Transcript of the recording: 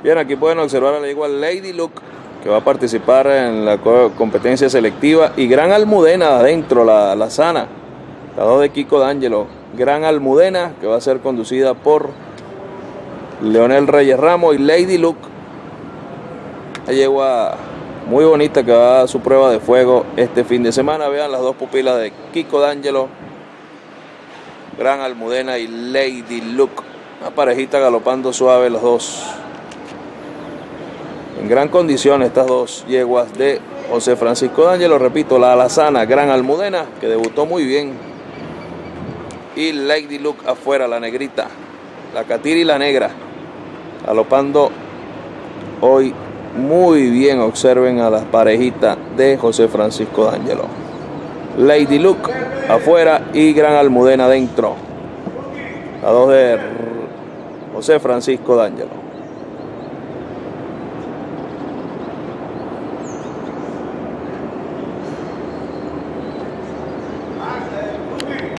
Bien, aquí pueden observar a la yegua Lady Luck, que va a participar en la competencia selectiva, y Gran Almudena adentro, la sana, la 2 de Kiko D'Angelo. Gran Almudena, que va a ser conducida por Leonel Reyes Ramos, y Lady Luck, una yegua muy bonita que va a su prueba de fuego este fin de semana. Vean las dos pupilas de Kiko D'Angelo, Gran Almudena y Lady Luck, una parejita galopando suave los dos. En gran condición estas dos yeguas de José Francisco D'Angelo. Repito, la alazana Gran Almudena, que debutó muy bien, y Lady Luck afuera, la negrita, la catira y la negra, galopando hoy muy bien. Observen a las parejitas de José Francisco D'Angelo. Lady Luck afuera y Gran Almudena adentro, la 2 de José Francisco D'Angelo.